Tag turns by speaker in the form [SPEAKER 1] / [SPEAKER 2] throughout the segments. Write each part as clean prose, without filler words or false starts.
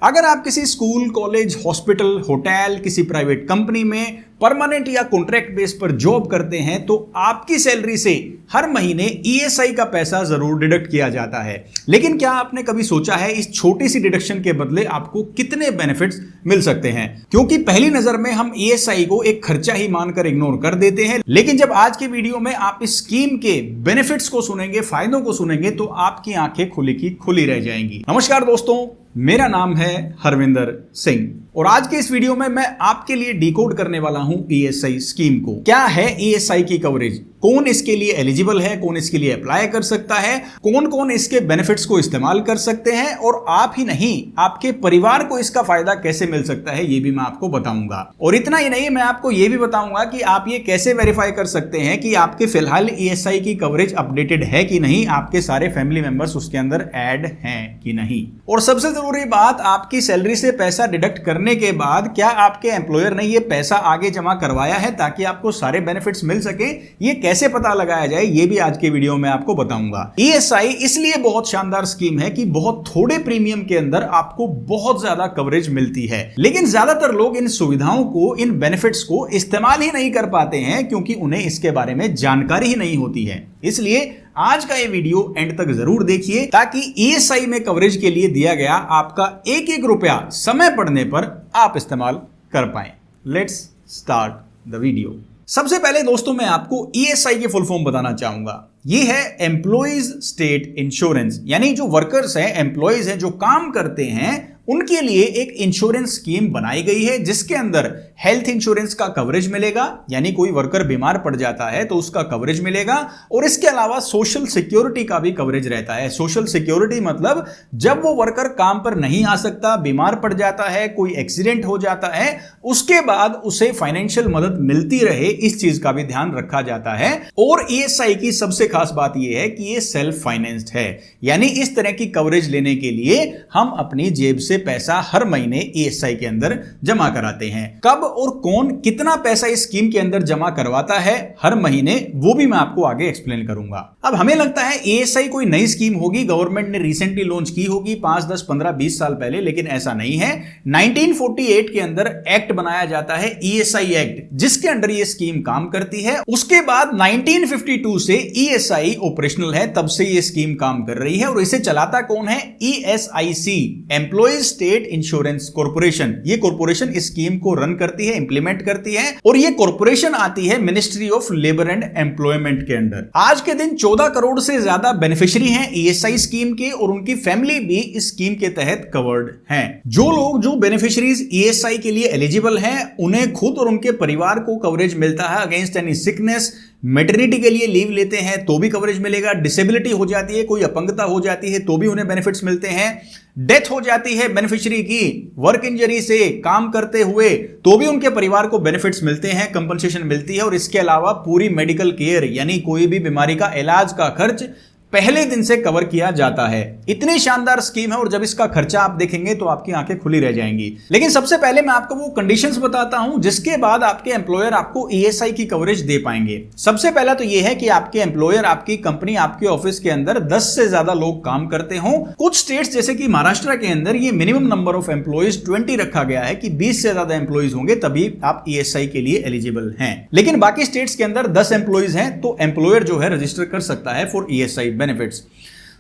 [SPEAKER 1] अगर आप किसी स्कूल, कॉलेज, हॉस्पिटल, होटल, किसी प्राइवेट कंपनी में परमानेंट या कॉन्ट्रैक्ट बेस पर जॉब करते हैं तो आपकी सैलरी से हर महीने ईएसआई का पैसा जरूर डिडक्ट किया जाता है। लेकिन क्या आपने कभी सोचा है इस छोटी सी डिडक्शन के बदले आपको कितने बेनिफिट्स मिल सकते हैं? क्योंकि पहली नजर में हम ईएसआई को एक खर्चा ही मानकर इग्नोर कर देते हैं, लेकिन जब आज के वीडियो में आप इस स्कीम के बेनिफिट्स को सुनेंगे, फायदों को सुनेंगे, तो आपकी आंखें खुली की खुली रह जाएंगी। नमस्कार दोस्तों, मेरा नाम है हरविंदर सिंह और आज के इस वीडियो में मैं आपके लिए डिकोड करने वाला हूं ईएसआई स्कीम को। क्या है ईएसआई की कवरेज, कौन इसके लिए एलिजिबल है, कौन इसके लिए अप्लाई कर सकता है, कौन कौन इसके बेनिफिट्स को इस्तेमाल कर सकते हैं और आप ही नहीं आपके परिवार को इसका फायदा कैसे मिल सकता है, ये भी मैं आपको बताऊंगा। और इतना ही नहीं, मैं आपको ये भी बताऊंगा कि आप ये कैसे वेरीफाई कर सकते हैं कि आपके फिलहाल ईएसआई की कवरेज अपडेटेड है कि नहीं, आपके सारे फैमिली मेंबर्स उसके अंदर ऐड हैं कि नहीं। और सबसे जरूरी बात, आपकी सैलरी से पैसा डिडक्ट करने के बाद क्या आपके एम्प्लॉयर ने ये पैसा आगे जमा करवाया है ताकि आपको सारे बेनिफिट्स मिल सके, ये कैसे पता लगाया जाए, ये भी आज के वीडियो में आपको बताऊंगा। ईएसआई इसलिए बहुत शानदार स्कीम है कि बहुत थोड़े प्रीमियम के अंदर आपको बहुत ज्यादा कवरेज मिलती है, लेकिन ज्यादातर लोग इन सुविधाओं को, इन बेनिफिट्स को इस्तेमाल ही नहीं कर पाते हैं क्योंकि उन्हें इसके बारे में जानकारी ही नहीं होती है। इसलिए आज का ये वीडियो एंड तक जरूर देखिए ताकि ईएसआई में कवरेज के लिए दिया गया आपका एक एक रुपया समय पड़ने पर आप इस्तेमाल कर पाएं। Let's start the video. सबसे पहले दोस्तों मैं आपको ईएसआई के फुल फॉर्म बताना चाहूंगा। ये है एम्प्लॉइज स्टेट इंश्योरेंस, यानी जो वर्कर्स हैं, एम्प्लॉइज हैं, जो काम करते हैं, उनके लिए एक इंश्योरेंस स्कीम बनाई गई है जिसके अंदर हेल्थ इंश्योरेंस का कवरेज मिलेगा, यानी कोई वर्कर बीमार पड़ जाता है तो उसका कवरेज मिलेगा। और इसके अलावा सोशल सिक्योरिटी का भी कवरेज रहता है। सोशल सिक्योरिटी मतलब जब वो वर्कर काम पर नहीं आ सकता, बीमार पड़ जाता है, कोई एक्सीडेंट हो जाता है, उसके बाद उसे फाइनेंशियल मदद मिलती रहे, इस चीज का भी ध्यान रखा जाता है। और ईएसआई की सबसे खास बात यह है कि ये सेल्फ फाइनेंस्ड है, यानी इस तरह की कवरेज लेने के लिए हम अपनी जेब से पैसा हर महीने ईएसआई के अंदर जमा कराते हैं। कब और कौन कितना पैसा इस स्कीम के अंदर जमा करवाता है हर महीने, वो भी मैं आपको आगे एक्सप्लेन करूंगा। अब हमें लगता है ईएसआई कोई नई स्कीम होगी, गवर्नमेंट ने रिसेंटली लॉन्च की होगी 5, 10, 15, 20 साल पहले, लेकिन ऐसा नहीं है। 1948 के अंदर एक्ट बनाया जाता है, ईएसआई एक्ट, जिसके अंडर ये स्कीम काम करती है। उसके बाद 1952 से ईएसआई ऑपरेशनल है, तब से ये स्कीम काम कर रही है। और इसे चलाता कौन है? ESIC, employees state insurance corporation. ये कॉर्पोरेशन इस स्कीम को रन करती है, इंप्लीमेंट करती है, और ये कॉर्पोरेशन आती है ministry of labour and employment के अंदर। आज के दिन 14 करोड़ से ज्यादा बेनिफिशियरी हैं ईएसआई स्कीम के, और उनकी फैमिली भी इस स्कीम के तहत कवर्ड हैं। जो बेनिफिशियरीज ईएसआई के लिए एलिजिबल हैं, उन्हें खुद और उनके परिवार को कवरेज मिलता है अगेंस्ट एनी सिकनेस। मैटरनिटी के लिए लीव लेते हैं तो भी कवरेज मिलेगा। डिसेबिलिटी हो जाती है, कोई अपंगता हो जाती है तो भी उन्हें बेनिफिट्स मिलते हैं। डेथ हो जाती है बेनिफिशियरी की वर्क इंजरी से, काम करते हुए, तो भी उनके परिवार को बेनिफिट्स मिलते हैं, कंपनसेशन मिलती है। और इसके अलावा पूरी मेडिकल केयर, यानी कोई भी बीमारी का इलाज का खर्च पहले दिन से कवर किया जाता है। इतनी शानदार स्कीम है और जब इसका खर्चा आप देखेंगे तो आपकी आंखें खुली रह जाएंगी। लेकिन सबसे पहले मैं आपको वो कंडीशंस बताता हूं जिसके बाद आपके एम्प्लॉयर आपको ईएसआई की कवरेज दे पाएंगे। सबसे पहला तो यह है कि आपके एम्प्लॉयर, आपकी कंपनी, आपके ऑफिस के अंदर 10 से ज्यादा लोग काम करते हों। कुछ स्टेट्स जैसे कि महाराष्ट्र के अंदर ये मिनिमम नंबर ऑफ एम्प्लॉइज 20 रखा गया है कि 20 से ज्यादा एम्प्लॉइज होंगे तभी आप ईएसआई के लिए एलिजिबल हैं। लेकिन बाकी स्टेट्स के अंदर 10 एम्प्लॉइज हैं तो एम्प्लॉयर जो है रजिस्टर कर सकता है फॉर ईएसआई बेनिफिट्स।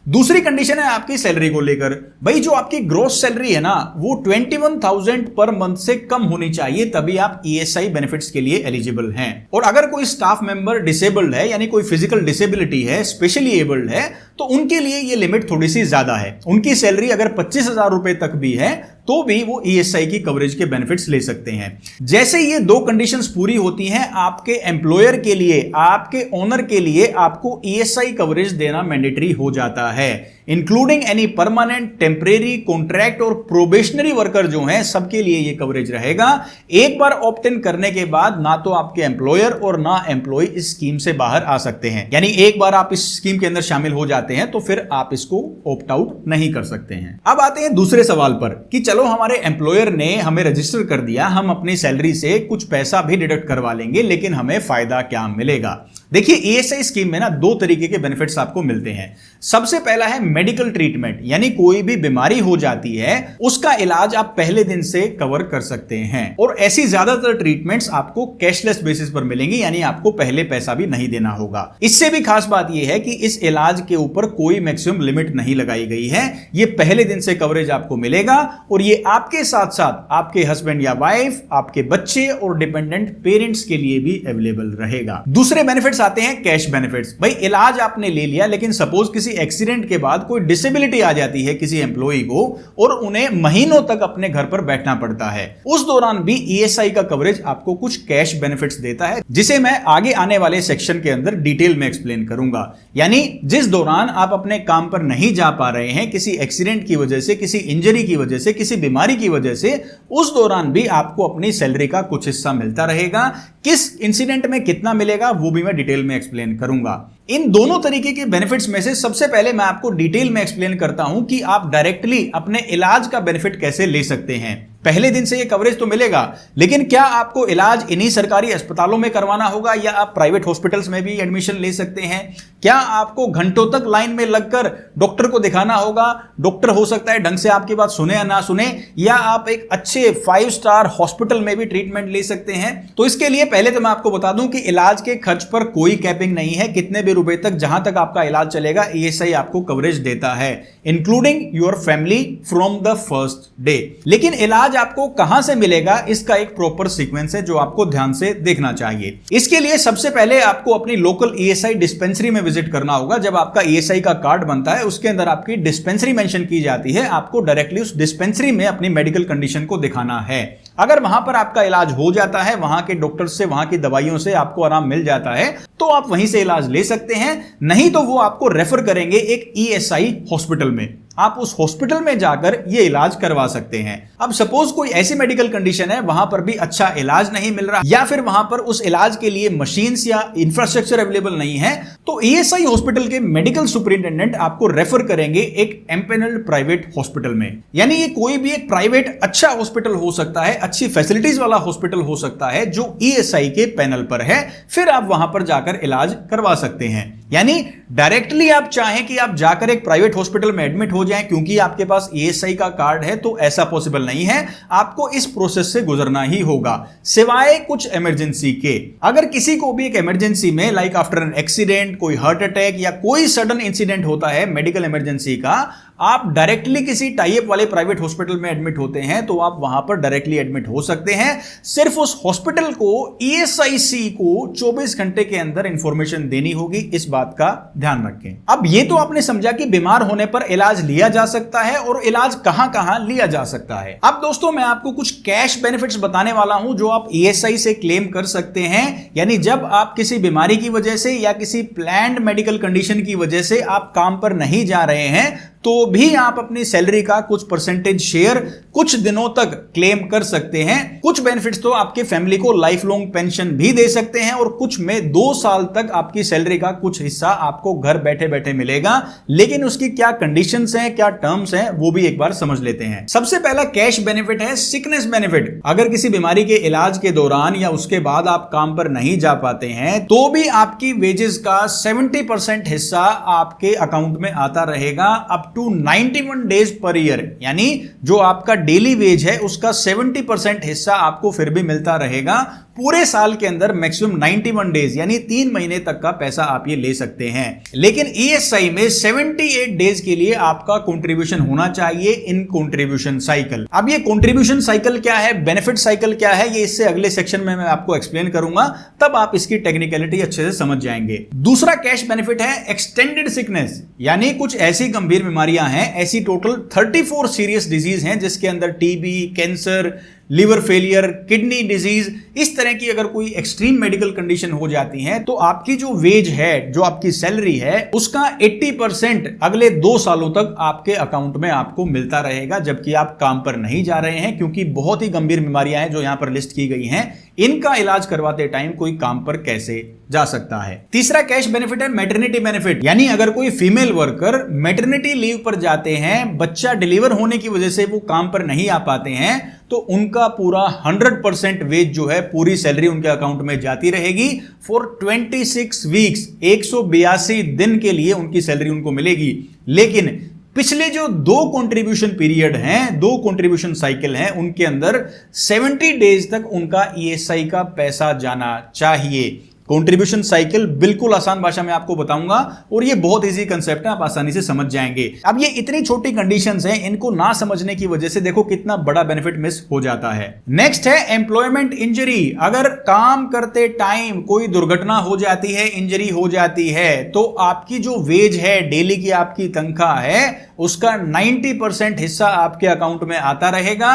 [SPEAKER 1] दूसरी कंडीशन है आपकी सैलरी को लेकर। भाई जो आपकी ग्रॉस सैलरी है ना, वो 21,000 पर मंथ से कम होनी चाहिए, तभी आप ईएसआई बेनिफिट्स के लिए एलिजिबल हैं। और अगर कोई स्टाफ मेंबर डिसेबल्ड है, यानी कोई फिजिकल डिसेबिलिटी है, स्पेशली एबल्ड है, तो उनके लिए ये लिमिट थोड़ी सी ज्यादा है। उनकी सैलरी अगर 25,000 रुपए तक भी है तो भी वो ईएसआई की कवरेज के बेनिफिट्स ले सकते हैं। जैसे ये दो कंडीशंस पूरी होती हैं, आपके एम्प्लॉयर के लिए, आपके ओनर के लिए आपको ईएसआई कवरेज देना मैंडेटरी हो जाता है, including any permanent, temporary, contract और प्रोबेशनरी वर्कर जो हैं, सबके लिए ये कवरेज रहेगा। एक बार ऑप्ट इन करने के बाद ना तो आपके एम्प्लॉयर और ना एम्प्लॉय इस स्कीम से बाहर आ सकते हैं, यानी एक बार आप इस स्कीम के अंदर शामिल हो जाते हैं तो फिर आप इसको ऑप्ट आउट नहीं कर सकते हैं। अब आते हैं दूसरे सवाल पर कि चलो हमारे एम्प्लॉयर ने हमें रजिस्टर कर दिया, हम अपनी सैलरी से कुछ पैसा भी डिडक्ट करवा लेंगे, लेकिन हमें फायदा क्या मिलेगा? देखिए ईएसआई स्कीम में ना दो तरीके के बेनिफिट्स आपको मिलते हैं। सबसे पहला है मेडिकल ट्रीटमेंट, यानी कोई भी बीमारी हो जाती है उसका इलाज आप पहले दिन से कवर कर सकते हैं, और ऐसी ज्यादातर ट्रीटमेंट्स आपको कैशलेस बेसिस पर मिलेंगी, यानी आपको पहले पैसा भी नहीं देना होगा। इससे भी खास बात यह है कि इस इलाज के ऊपर कोई मैक्सिमम लिमिट नहीं लगाई गई है, ये पहले दिन से कवरेज आपको मिलेगा, और ये आपके साथ साथ आपके हस्बैंड या वाइफ, आपके बच्चे और डिपेंडेंट पेरेंट्स के लिए भी अवेलेबल रहेगा। दूसरे बेनिफिट्स आते हैं कैश बेनिफिट्स। भाई इलाज आपने ले लिया, लेकिन सपोज किसी एक्सीडेंट के बाद कोई डिसेबिलिटी आ जाती है किसी एम्प्लॉय को और उन्हें महीनों तक अपने घर पर बैठना पड़ता है, उस दौरान भी ईएसआई का कवरेज आपको कुछ कैश बेनिफिट्स देता है, जिसे मैं आगे आने वाले सेक्शन के अंदर डिटेल में एक्सप्लेन करूंगा। यानी जिस दौरान आप अपने काम पर नहीं जा पा रहे हैं किसी एक्सीडेंट की वजह से, किसी इंजरी की वजह से, किसी बीमारी की वजह से, उस दौरान भी आपको अपनी सैलरी का कुछ हिस्सा मिलता रहेगा। किस इंसिडेंट में कितना मिलेगा वो भी मैं डिटेल में एक्सप्लेन करूंगा। इन दोनों तरीके के बेनिफिट्स में से सबसे पहले मैं आपको डिटेल में एक्सप्लेन करता हूं कि आप डायरेक्टली अपने इलाज का बेनिफिट कैसे ले सकते हैं। पहले दिन से ये कवरेज तो मिलेगा, लेकिन क्या आपको इलाज इन्हीं सरकारी अस्पतालों में करवाना होगा या आप प्राइवेट हॉस्पिटल्स में भी एडमिशन ले सकते हैं? क्या आपको घंटों तक लाइन में लगकर डॉक्टर को दिखाना होगा? डॉक्टर हो सकता है ढंग से आपकी बात सुने या ना सुने, या आप एक अच्छे 5 स्टार हॉस्पिटल में भी ट्रीटमेंट ले सकते हैं। तो इसके लिए पहले तो मैं आपको बता दूं कि इलाज के खर्च पर कोई कैपिंग नहीं है, कितने भी रुपए तक जहां तक आपका इलाज चलेगा ईएसआई आपको कवरेज देता है, including your family from the first day. लेकिन इलाज आपको कहां से मिलेगा इसका एक प्रॉपर सीक्वेंस है जो आपको ध्यान से देखना चाहिए। इसके लिए सबसे पहले आपको अपनी लोकल ईएसआई डिस्पेंसरी में विजिट करना होगा। जब आपका ईएसआई का कार्ड बनता है उसके अंदर आपकी डिस्पेंसरी मेंशन की जाती है, आपको डायरेक्टली उस डिस्पेंसरी में अपनी मेडिकल कंडीशन को दिखाना है। अगर वहां पर आपका इलाज हो जाता है, वहां के डॉक्टर से, वहां की दवाइयों से आपको आराम मिल जाता है, तो आप वहीं से इलाज ले सकते हैं। नहीं तो वो आपको रेफर करेंगे एक ईएसआई हॉस्पिटल में, आप उस हॉस्पिटल में जाकर ये इलाज करवा सकते हैं। अब सपोज कोई ऐसी मेडिकल कंडीशन है वहां पर भी अच्छा इलाज नहीं मिल रहा, या फिर वहां पर उस इलाज के लिए मशीन्स या इंफ्रास्ट्रक्चर अवेलेबल नहीं है, तो ईएसआई हॉस्पिटल के मेडिकल सुपरिटेंडेंट आपको रेफर करेंगे एक एम्पेनल्ड प्राइवेट हॉस्पिटल में। यानी ये कोई भी एक प्राइवेट अच्छा हॉस्पिटल हो सकता है, अच्छी फैसिलिटीज वाला हॉस्पिटल हो सकता है जो ईएसआई के पैनल पर है, फिर आप वहां पर जाकर इलाज करवा सकते हैं। यानी डायरेक्टली आप चाहें कि आप जाकर एक प्राइवेट हॉस्पिटल में एडमिट हो जाएं क्योंकि आपके पास ईएसआई का कार्ड है, तो ऐसा पॉसिबल नहीं है, आपको इस प्रोसेस से गुजरना ही होगा, सिवाय कुछ इमरजेंसी के। अगर किसी को भी एक इमरजेंसी में लाइक आफ्टर एन एक्सीडेंट, कोई हार्ट अटैक या कोई सडन इंसिडेंट होता है मेडिकल इमरजेंसी का, आप डायरेक्टली किसी टाइप वाले प्राइवेट हॉस्पिटल में एडमिट होते हैं तो आप वहां पर डायरेक्टली एडमिट हो सकते हैं। सिर्फ उस हॉस्पिटल को ईएसआईसी को 24 घंटे के अंदर इंफॉर्मेशन देनी होगी, इस बात का ध्यान रखें। अब ये तो आपने समझा कि बीमार होने पर इलाज लिया जा सकता है और इलाज कहां कहां लिया जा सकता है। अब दोस्तों मैं आपको कुछ कैश बेनिफिट्स बताने वाला हूं जो आप ईएसआई से क्लेम कर सकते हैं। यानी जब आप किसी बीमारी की वजह से या किसी प्लान्ड मेडिकल कंडीशन की वजह से आप काम पर नहीं जा रहे हैं, तो भी आप अपनी सैलरी का कुछ परसेंटेज शेयर कुछ दिनों तक क्लेम कर सकते हैं। कुछ बेनिफिट्स तो आपके फैमिली को लाइफ लॉन्ग पेंशन भी दे सकते हैं, और कुछ में 2 साल तक आपकी सैलरी का कुछ हिस्सा आपको घर बैठे बैठे मिलेगा। लेकिन उसकी क्या कंडीशंस हैं, क्या टर्म्स हैं, वो भी एक बार समझ लेते हैं। सबसे पहला कैश बेनिफिट है सिकनेस बेनिफिट। अगर किसी बीमारी के इलाज के दौरान या उसके बाद आप काम पर नहीं जा पाते हैं, तो भी आपकी वेजेस का 70% हिस्सा आपके अकाउंट में आता रहेगा up to 91 days per year. यानी जो आपका डेली वेज है उसका 70% हिस्सा आपको फिर भी मिलता रहेगा। पूरे साल के अंदर मैक्सिमम 91 डेज यानी 3 महीने तक का पैसा आप ये ले सकते हैं। लेकिन ईएसआई में 78 डेज के लिए आपका कंट्रीब्यूशन होना चाहिए इन कंट्रीब्यूशन साइकिल। अब ये कंट्रीब्यूशन साइकिल क्या है, बेनिफिट साइकिल क्या है, ये इससे अगले सेक्शन में मैं आपको एक्सप्लेन करूंगा, तब आप इसकी टेक्निकलिटी अच्छे से समझ जाएंगे। दूसरा कैश बेनिफिट है एक्सटेंडेड सिकनेस। यानी कुछ ऐसी गंभीर बीमारियां हैं, ऐसी टोटल 34 सीरियस डिजीज हैं जिसके अंदर TB, cancer, liver failure, kidney disease, इस तरह की अगर कोई एक्सट्रीम मेडिकल कंडीशन हो जाती है, तो आपकी जो वेज है, जो आपकी सैलरी है, उसका 80% अगले 2 सालों तक आपके अकाउंट में आपको मिलता रहेगा, जबकि आप काम पर नहीं जा रहे हैं। क्योंकि बहुत ही गंभीर बीमारियां हैं जो यहां पर लिस्ट की गई हैं, इनका इलाज करवाते टाइम कोई काम पर कैसे जा सकता है। तीसरा कैश बेनिफिट है मैटरनिटी बेनिफिट, यानी अगर कोई फीमेल वर्कर मैटरनिटी लीव पर जाते हैं, बच्चा डिलीवर होने की वजह से वो काम पर नहीं आ पाते हैं, तो उनका पूरा 100% वेज जो है, पूरी सैलरी उनके अकाउंट में जाती रहेगी फॉर 26 वीक्स, 182 दिन के लिए उनकी सैलरी उनको मिलेगी। लेकिन पिछले जो 2 कंट्रीब्यूशन पीरियड हैं, 2 कंट्रीब्यूशन साइकिल हैं, उनके अंदर 70 डेज तक उनका ईएसआई का पैसा जाना चाहिए। कंट्रीब्यूशन साइकिल बिल्कुल आसान भाषा में आपको बताऊंगा और ये बहुत इजी कंसेप्ट है, आप आसानी से समझ जाएंगे। अब ये इतनी छोटी कंडीशंस हैं, इनको ना समझने की वजह से देखो कितना बड़ा बेनिफिट मिस हो जाता है। नेक्स्ट है एम्प्लॉयमेंट इंजरी। अगर काम करते टाइम कोई दुर्घटना हो जाती है, इंजरी हो जाती है, तो आपकी जो वेज है, डेली की आपकी तनख्वाह है, उसका 90% हिस्सा आपके अकाउंट में आता रहेगा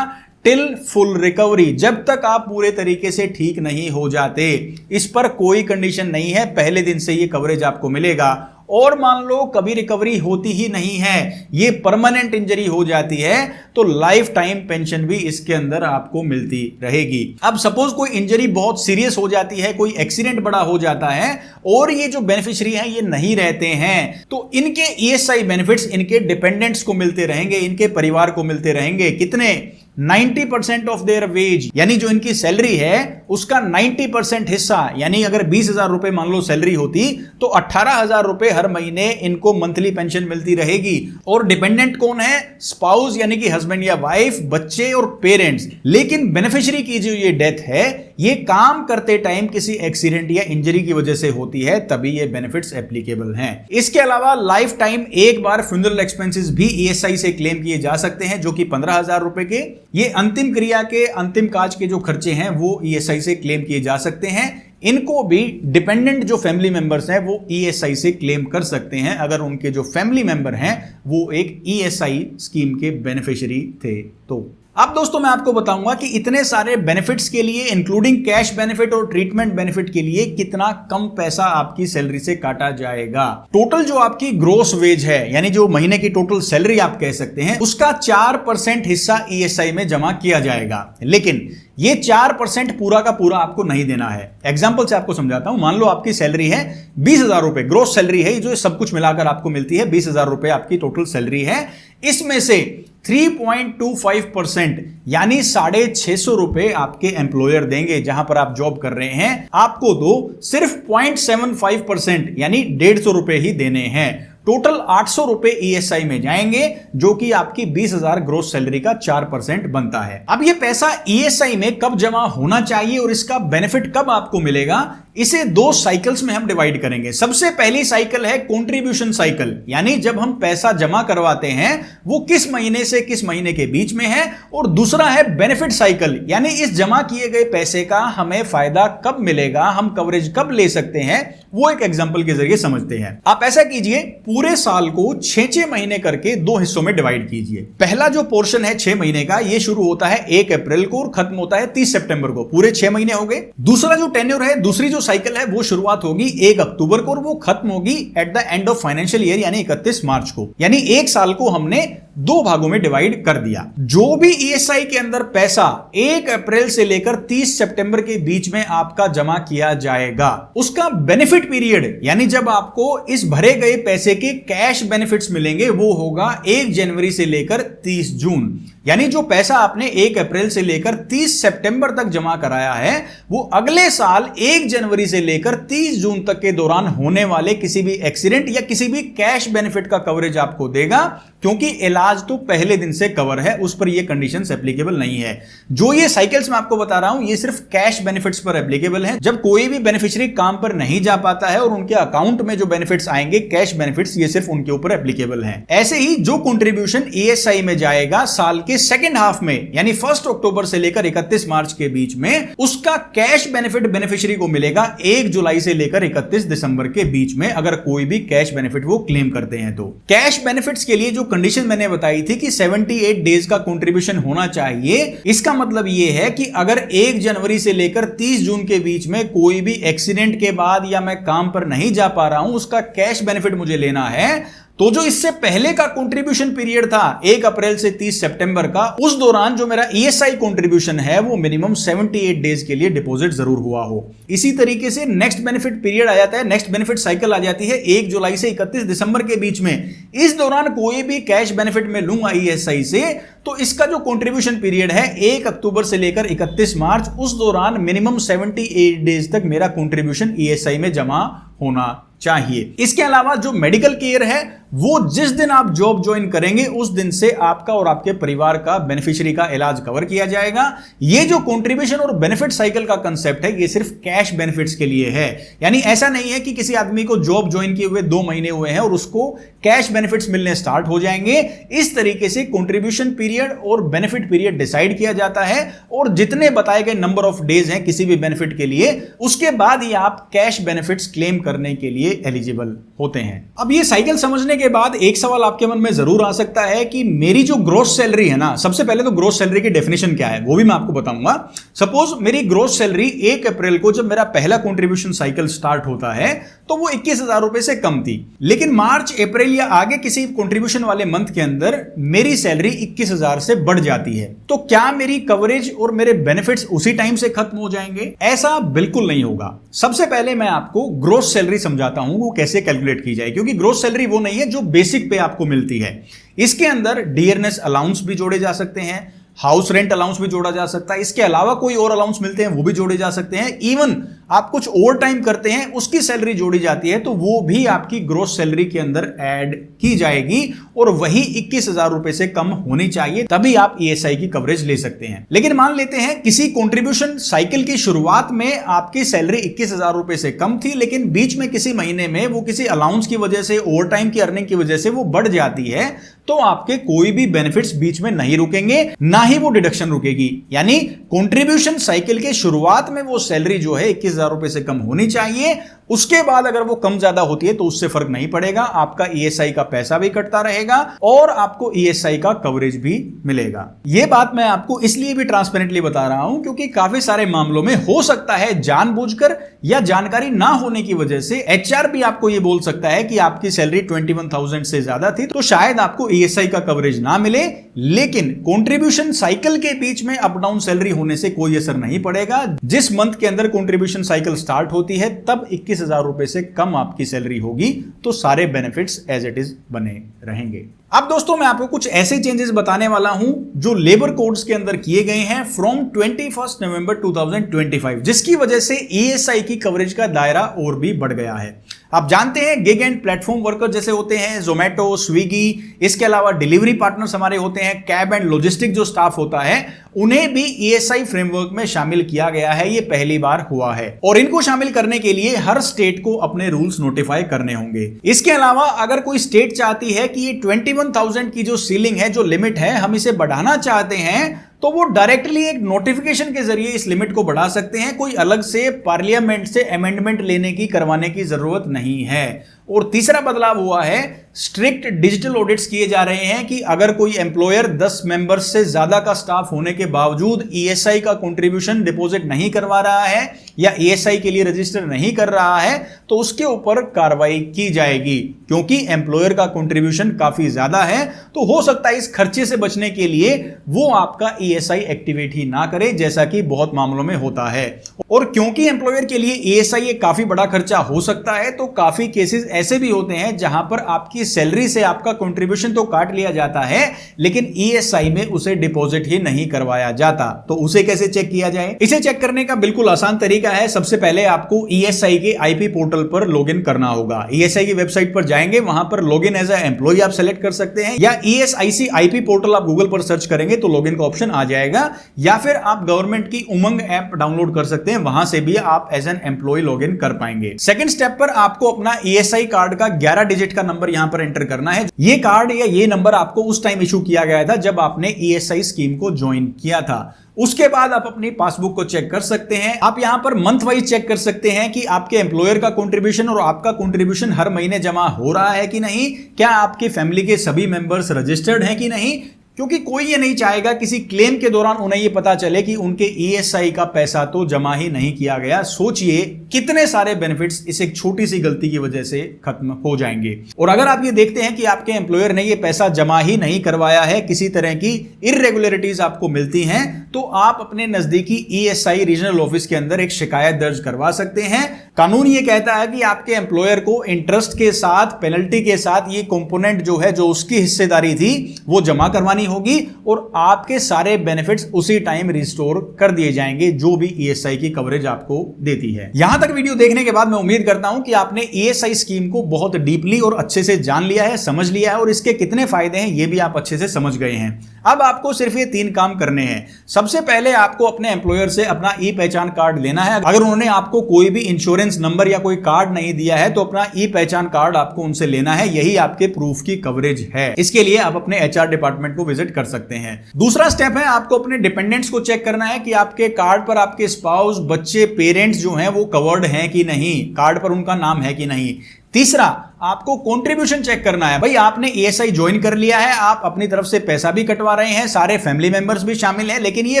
[SPEAKER 1] टिल फुल रिकवरी, जब तक आप पूरे तरीके से ठीक नहीं हो जाते। इस पर कोई कंडीशन नहीं है, पहले दिन से ये कवरेज आपको मिलेगा। और मान लो कभी रिकवरी होती ही नहीं है, ये परमानेंट इंजरी हो जाती है, तो लाइफ टाइम पेंशन भी इसके अंदर आपको मिलती रहेगी। अब सपोज कोई इंजरी बहुत सीरियस हो जाती है, कोई एक्सीडेंट बड़ा हो जाता है और ये जो बेनिफिशियरी हैं ये नहीं रहते हैं, तो इनके ईएसआई बेनिफिट्स इनके डिपेंडेंट्स को मिलते रहेंगे, इनके परिवार को मिलते रहेंगे। कितने? 90% ऑफ देयर वेज, यानी जो इनकी सैलरी है उसका 90% हिस्सा, यानी अगर 20,000 रुपए मान लो सैलरी होती तो 18,000 रुपए हर महीने इनको मंथली पेंशन मिलती रहेगी। और डिपेंडेंट कौन है? स्पाउस, यानी कि हस्बैंड या वाइफ, बच्चे और पेरेंट्स। लेकिन बेनिफिशियरी की जो ये डेथ है, ये काम करते टाइम किसी एक्सीडेंट या इंजरी की वजह से होती है, तभी ये बेनिफिट्स एप्लीकेबल हैं। इसके अलावा लाइफ टाइम एक बार फ्यूनरल एक्सपेंसेस भी ईएसआई से क्लेम किए जा सकते हैं, जो कि 15,000 रुपए के। ये अंतिम क्रिया के, अंतिम काज के जो खर्चे हैं वो ईएसआई से क्लेम किए जा सकते हैं। इनको भी डिपेंडेंट जो फैमिली मेंबर्स हैं वो ईएसआई से क्लेम कर सकते हैं, अगर उनके जो फैमिली मेंबर हैं वो एक ईएसआई स्कीम के बेनिफिशियरी थे तो। अब दोस्तों मैं आपको बताऊंगा कि इतने सारे बेनिफिट्स के लिए, इंक्लूडिंग कैश बेनिफिट और ट्रीटमेंट बेनिफिट के लिए, कितना कम पैसा आपकी सैलरी से काटा जाएगा। टोटल जो आपकी ग्रोस वेज है, यानी जो महीने की टोटल सैलरी आप कह सकते हैं, उसका 4% हिस्सा ईएसआई में जमा किया जाएगा। लेकिन ये 4% पूरा का पूरा आपको नहीं देना है। एग्जाम्पल से आपको समझाता हूं। मान लो आपकी सैलरी है 20,000 रुपए, ग्रोस सैलरी है, जो सब कुछ मिलाकर आपको मिलती है 20,000 रुपए आपकी टोटल सैलरी है। इसमें से 3.25% यानी 650 रुपए आपके एम्प्लॉयर देंगे, जहां पर आप जॉब कर रहे हैं। आपको दो सिर्फ 0.75% यानी 150 रुपए ही देने हैं। टोटल 800 रुपए ईएसआई में जाएंगे, जो कि आपकी 20,000 ग्रोस सैलरी का 4% बनता है। अब ये पैसा ईएसआई में कब जमा होना चाहिए और इसका बेनिफिट कब आपको मिलेगा, इसे 2 साइकिल्स में हम डिवाइड करेंगे। सबसे पहली साइकिल है कंट्रीब्यूशन साइकिल, यानी जब हम पैसा जमा करवाते हैं वो किस महीने से किस महीने के बीच में है। और दूसरा है बेनिफिट साइकिल, यानी इस जमा किए गए पैसे का हमें फायदा कब मिलेगा, हम कवरेज कब ले सकते हैं, वो एक एग्जांपल के जरिए समझते हैं। आप ऐसा कीजिए, पूरे साल को 6-6 महीने करके 2 हिस्सों में डिवाइड कीजिए। पहला जो पोर्शन है 6 महीने का, ये शुरू होता है 1 अप्रैल को और खत्म होता है 30 सितंबर को। पूरे 6 महीने हो गए। दूसरा जो टेन्योर है, दूसरी जो साइकिल है, वो शुरुआत होगी 1 अक्टूबर को और वो खत्म होगी at the end of financial year, यानी 31 मार्च को। यानी एक साल को हमने 2 भागों में डिवाइड कर दिया। जो भी ईएसआई के अंदर पैसा 1 अप्रैल से लेकर 30 सितंबर के बीच में आपका जमा किया जाएगा, उसका बेनिफिट पीरियड, यानी जब आपको इस भरे गए पैसे के कैश बेनिफिट्स मिलेंगे, वो होगा 1 जनवरी से लेकर 30 जून। यानी जो पैसा आपने 1 अप्रैल से लेकर 30 सितंबर तक जमा कराया है, वो अगले साल 1 जनवरी से लेकर 30 जून तक के दौरान होने वाले किसी भी एक्सीडेंट या किसी भी कैश बेनिफिट का कवरेज आपको देगा, क्योंकि इलाज तो पहले दिन से कवर है, उस पर ये कंडीशंस एप्लीकेबल नहीं है। जो ये साइकिल्स मैं आपको बता रहा हूं, ये सिर्फ कैश बेनिफिट्स पर एप्लीकेबल है। जब कोई भी बेनिफिशियरी काम पर नहीं जा पाता है और उनके अकाउंट में जो बेनिफिट्स आएंगे, कैश बेनिफिट्स, ये सिर्फ उनके ऊपर एप्लीकेबल है। ऐसे ही जो कंट्रीब्यूशन ईएसआई में जाएगा साल के सेकेंड हाफ में, यानी 1 अक्टूबर से लेकर 31 मार्च के बीच में, उसका कैश बेनिफिट बेनिफिशियरी को मिलेगा 1 जुलाई से लेकर 31 दिसंबर के बीच में, अगर कोई भी कैश बेनिफिट वो क्लेम करते हैं तो। कैश बेनिफिट्स के लिए जो कंडीशन मैंने बताई थी कि 78 डेज का कंट्रीब्यूशन होना चाहिए, इसका मतलब यह है कि अगर 1 जनवरी से लेकर 30 जून के बीच में कोई भी एक्सीडेंट के बाद या मैं काम पर नहीं जा पा रहा हूं, उसका कैश बेनिफिट मुझे लेना है, तो जो इससे पहले का कंट्रीब्यूशन पीरियड था 1 अप्रैल से 30 सितंबर का, उस दौरान जो मेरा ईएसआई कंट्रीब्यूशन है वो मिनिमम 78 डेज के लिए डिपॉजिट जरूर हुआ हो। इसी तरीके से नेक्स्ट बेनिफिट पीरियड आ जाता है, नेक्स्ट बेनिफिट साइकिल आ जाती है 1 जुलाई से 31 दिसंबर के बीच में। इस दौरान कोई भी कैश बेनिफिट में लूंगा ईएसआई से, तो इसका जो कंट्रीब्यूशन पीरियड है 1 अक्टूबर से लेकर 31 मार्च, उस दौरान मिनिमम 78 डेज तक मेरा कंट्रीब्यूशन ईएसआई में जमा होना चाहिए। इसके अलावा जो मेडिकल केयर है वो जिस दिन आप जॉब ज्वाइन करेंगे उस दिन से आपका और आपके परिवार का बेनिफिशियरी का इलाज कवर किया जाएगा। ये जो कंट्रीब्यूशन और बेनिफिट साइकिल का कंसेप्ट है ये सिर्फ कैश बेनिफिट्स के लिए है, यानी ऐसा नहीं है कि किसी आदमी को जॉब ज्वाइन किए हुए 2 महीने हुए हैं और उसको कैश बेनिफिट्स मिलने स्टार्ट हो जाएंगे। इस तरीके से कंट्रीब्यूशन पीरियड और बेनिफिट पीरियड डिसाइड किया जाता है और जितने बताए गए नंबर ऑफ डेज हैं किसी भी बेनिफिट के लिए, उसके बाद ही आप कैश बेनिफिट्स क्लेम करने के लिए एलिजिबल होते हैं। अब ये साइकिल समझने के बाद एक सवाल आपके मन में जरूर आ सकता है कि मेरी जो ग्रॉस सैलरी है ना, सबसे पहले तो ग्रॉस सैलरी की डेफिनेशन क्या है वो भी मैं आपको बताऊंगा। सपोज मेरी ग्रॉस सैलरी 1 अप्रैल को जब मेरा पहला कंट्रीब्यूशन साइकिल स्टार्ट होता है तो वो 21,000 रुपए से कम थी, लेकिन मार्च अप्रैल या आगे किसी कंट्रीब्यूशन वाले मंथ के अंदर मेरी सैलरी 21,000 से बढ़ जाती है, तो क्या मेरी कवरेज और मेरे बेनिफिट्स उसी टाइम से खत्म हो जाएंगे? ऐसा बिल्कुल नहीं होगा। सबसे पहले मैं आपको ग्रॉस सैलरी समझाता हूं वो कैसे कैलकुलेट की जाए, क्योंकि ग्रॉस सैलरी वो नहीं है जो बेसिक पे आपको मिलती है। इसके अंदर डियरनेस अलाउंस भी जोड़े जा सकते हैं, हाउस रेंट अलाउंस भी जोड़ा जा सकता है, इसके अलावा कोई और अलाउंस मिलते हैं वो भी जोड़े जा सकते हैं। इवन आप कुछ ओवर टाइम करते हैं उसकी सैलरी जोड़ी जाती है तो वो भी आपकी ग्रॉस सैलरी के अंदर ऐड की जाएगी और वही 21,000 रुपए से कम होनी चाहिए, तभी आप ईएसआई की कवरेज ले सकते हैं। लेकिन मान लेते हैं किसी कंट्रीब्यूशन साइकिल की शुरुआत में आपकी सैलरी 21,000 रुपए से कम थी, लेकिन बीच में किसी महीने में वो किसी अलाउंस की वजह से, ओवर टाइम की अर्निंग की वजह से वो बढ़ जाती है, तो आपके कोई भी बेनिफिट्स बीच में नहीं रुकेंगे, ना ही वो डिडक्शन रुकेगी। यानी कंट्रीब्यूशन साइकिल के शुरुआत में वो सैलरी जो है 21,000 रुपए से कम होनी चाहिए, उसके बाद अगर वो कम ज्यादा होती है तो उससे फर्क नहीं पड़ेगा, आपका ईएसआई का पैसा भी कटता रहेगा और आपको ईएसआई का कवरेज भी मिलेगा। ये बात मैं आपको इसलिए भी ट्रांसपेरेंटली बता रहा हूं क्योंकि काफी सारे मामलों में हो सकता है जानबूझकर या जानकारी ना होने की वजह से एचआर भी आपको ये बोल सकता है कि आपकी सैलरी 21,000 से ज्यादा थी तो शायद आपको ईएसआई का कवरेज ना मिले, लेकिन कंट्रीब्यूशन साइकिल के बीच में अप डाउन सैलरी होने से कोई असर नहीं पड़ेगा। जिस मंथ के अंदर कंट्रीब्यूशन साइकिल स्टार्ट होती है तब 21,000 रुपए से कम आपकी सैलरी होगी तो सारे बेनिफिट्स एज इट इज बने रहेंगे। अब दोस्तों मैं आपको कुछ ऐसे चेंजेस बताने वाला हूं जो लेबर कोड्स के अंदर किए गए हैं फ्रॉम 21 नवंबर 2025, जिसकी वजह से ईएसआई की कवरेज का दायरा और भी बढ़ गया है। आप जानते हैं गिग एंड प्लेटफॉर्म वर्कर जैसे होते हैं जोमेटो, स्विगी, इसके अलावा डिलीवरी पार्टनर्स हमारे होते हैं, कैब एंड लॉजिस्टिक जो स्टाफ होता है, उन्हें भी ईएसआई फ्रेमवर्क में शामिल किया गया है। ये पहली बार हुआ है और इनको शामिल करने के लिए हर स्टेट को अपने रूल्स नोटिफाई करने होंगे। इसके अलावा अगर कोई स्टेट चाहती है कि ये 21,000 की जो सीलिंग है, जो लिमिट है, हम इसे बढ़ाना चाहते हैं, तो वो डायरेक्टली एक नोटिफिकेशन के जरिए इस लिमिट को बढ़ा सकते हैं। कोई अलग से पार्लियामेंट से अमेंडमेंट लेने की, करवाने की जरूरत नहीं है। और तीसरा बदलाव हुआ है, स्ट्रिक्ट डिजिटल ऑडिट्स किए जा रहे हैं कि अगर कोई एम्प्लॉयर 10 मेंबर्स से ज्यादा का स्टाफ होने के बावजूद ईएसआई का कंट्रीब्यूशन डिपॉजिट नहीं करवा रहा है या ईएसआई के लिए रजिस्टर नहीं कर रहा है तो उसके ऊपर कार्रवाई की जाएगी, क्योंकि एम्प्लॉयर का कंट्रीब्यूशन काफी ज्यादा है। तो हो सकता है इस खर्चे से बचने के लिए वो आपका ईएसआई एक्टिवेट ही ना करे, जैसा कि बहुत मामलों में होता है। और क्योंकि एम्प्लॉयर के लिए ईएसआई एक काफी बड़ा खर्चा हो सकता है, तो काफी केसेस ऐसे भी होते हैं जहां पर आपकी सैलरी से आपका कंट्रीब्यूशन तो काट लिया जाता है लेकिन ईएसआई में उसे डिपॉजिट ही नहीं करवाया जाता। तो उसे कैसे चेक किया जाए? इसे चेक करने का बिल्कुल आसान तरीका है। सबसे पहले आपको ईएसआई के आईपी पोर्टल पर लॉगिन करना होगा। ईएसआई की वेबसाइट पर जाएंगे, वहां पर लॉगिन एज ए एम्प्लॉय आप सेलेक्ट कर सकते हैं, या ईएसआईसी आईपी पोर्टल आप गूगल पर सर्च करेंगे तो लॉगिन का ऑप्शन आ जाएगा, या फिर आप गवर्नमेंट की उमंग ऐप डाउनलोड कर सकते हैं, वहां से भी आप एज एन एम्प्लॉय लॉगिन कर पाएंगे। सेकंड स्टेप पर आपको अपना ईएसआई कार्ड का 11 डिजिट का नंबर यहां पर एंटर करना है। ये कार्ड या ये नंबर आपको उस टाइम इशू किया गया था जब आपने ईएसआई स्कीम को ज्वाइन किया था। उसके बाद आप अपनी पासबुक को चेक कर सकते हैं। आप यहां पर मंथ वाइज चेक कर सकते हैं कि आपके एम्प्लॉयर का कंट्रीब्यूशन और आपका कंट्रीब्यूशन हर महीने जमा हो रहा है कि नहीं, क्या आपकी फैमिली के सभी मेंबर्स रजिस्टर्ड हैं कि नहीं, क्योंकि कोई ये नहीं चाहेगा किसी क्लेम के दौरान उन्हें ये पता चले कि उनके ईएसआई का पैसा तो जमा ही नहीं किया गया। सोचिए कितने सारे बेनिफिट्स इस एक छोटी सी गलती की वजह से खत्म हो जाएंगे। और अगर आप ये देखते हैं कि आपके एम्प्लॉयर ने ये पैसा जमा ही नहीं करवाया है, किसी तरह की इररेगुलरिटीज आपको मिलती हैं, तो आप अपने नजदीकी ईएसआई रीजनल ऑफिस के अंदर एक शिकायत दर्ज करवा सकते हैं। कानून ये कहता है कि आपके एम्प्लॉयर को इंटरेस्ट के साथ, पेनल्टी के साथ ये कंपोनेंट जो है, जो उसकी हिस्सेदारी थी, वो जमा करवानी होगी और आपके सारे बेनिफिट्स उसी टाइम रिस्टोर कर दिए जाएंगे जो भी ईएसआई की कवरेज आपको देती है। यहां तक वीडियो देखने के बाद मैं उम्मीद करता हूं कि आपने ईएसआई स्कीम को बहुत डीपली और अच्छे से जान लिया है, समझ लिया है और इसके कितने फायदे हैं ये भी आप अच्छे से समझ गए हैं। अब आपको सिर्फ ये 3 काम करने हैं। सबसे पहले आपको अपने एम्प्लॉयर से अपना ई पहचान कार्ड लेना है। अगर उन्होंने आपको कोई भी इंश्योरेंस नंबर या कोई कार्ड नहीं दिया है तो अपना ई पहचान कार्ड आपको उनसे लेना है। यही आपके प्रूफ की कवरेज है। इसके लिए आप अपने एचआर डिपार्टमेंट को विजिट कर सकते हैं। दूसरा स्टेप है आपको अपने डिपेंडेंट्स को चेक करना है कि आपके कार्ड पर आपके स्पाउस, बच्चे, पेरेंट्स जो हैं वो कवर्ड हैं कि नहीं, कार्ड पर उनका नाम है कि नहीं। तीसरा, आपको कंट्रीब्यूशन चेक करना है। भाई आपने ईएसआई ज्वाइन कर लिया है, आप अपनी तरफ से पैसा भी कटवा रहे हैं, सारे फैमिली मेंबर्स भी शामिल हैं, लेकिन ये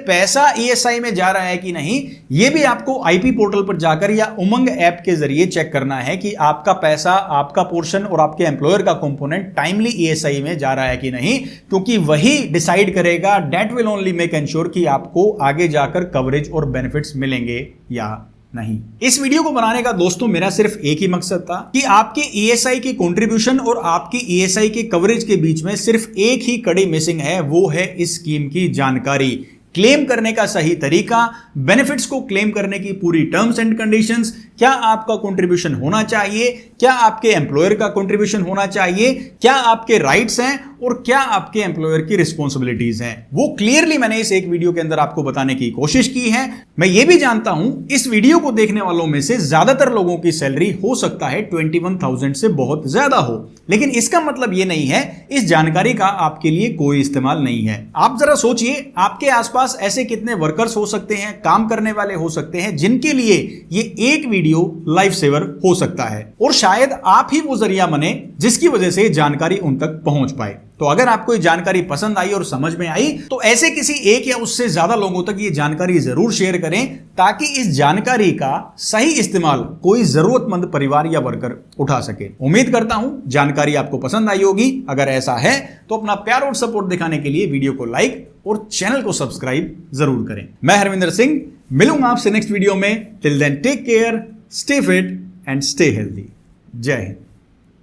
[SPEAKER 1] पैसा ईएसआई में जा रहा है कि नहीं, ये भी आपको आईपी पोर्टल पर जाकर या उमंग ऐप के जरिए चेक करना है कि आपका पैसा, आपका पोर्शन और आपके एम्प्लॉयर का कंपोनेंट टाइमली ईएसआई में जा रहा है कि नहीं, क्योंकि वही डिसाइड करेगा, that will only make ensure कि आपको आगे जाकर कवरेज और बेनिफिट्स मिलेंगे या नहीं। इस वीडियो को बनाने का दोस्तों मेरा सिर्फ एक ही मकसद था कि आपके ईएसआई की कंट्रीब्यूशन और आपकी ईएसआई के कवरेज के बीच में सिर्फ एक ही कड़ी मिसिंग है, वो है इस स्कीम की जानकारी, क्लेम करने का सही तरीका, बेनिफिट्स को क्लेम करने की पूरी टर्म्स एंड कंडीशंस, क्या आपका कंट्रीब्यूशन होना चाहिए, क्या आपके एम्प्लॉयर का कंट्रीब्यूशन होना चाहिए, क्या आपके राइट्स हैं और क्या आपके एम्प्लॉयर की रिस्पॉन्सिबिलिटीज हैं। वो क्लियरली मैंने इस एक वीडियो के अंदर आपको बताने की कोशिश की है। मैं ये भी जानता हूं इस वीडियो को देखने वालों में से ज्यादातर लोगों की सैलरी हो सकता है 21,000 से बहुत ज्यादा हो, लेकिन इसका मतलब ये नहीं है इस जानकारी का आपके लिए कोई इस्तेमाल नहीं है। आप जरा सोचिए, आपके आसपास ऐसे कितने वर्कर्स हो सकते हैं, काम करने वाले हो सकते हैं, जिनके लिए ये एक वीडियो लाइफ सेवर हो सकता है और शायद आप ही वो जरिया बने जिसकी वजह से जानकारी उन तक पहुंच पाए। तो अगर आपको ये जानकारी पसंद आई और समझ में आई तो ऐसे किसी एक या उससे ज्यादा लोगों तक ये जानकारी जरूर शेयर करें, ताकि इस जानकारी का सही इस्तेमाल कोई जरूरतमंद परिवार या वर्कर उठा सके। उम्मीद करता हूं जानकारी आपको पसंद आई होगी। अगर ऐसा है तो अपना प्यार और सपोर्ट दिखाने के लिए वीडियो को लाइक और चैनल को सब्सक्राइब जरूर करें। मैं हरविंदर सिंह मिलूंगा आपसे नेक्स्ट वीडियो में। Till then take care, stay fit and stay healthy. जय हिंद।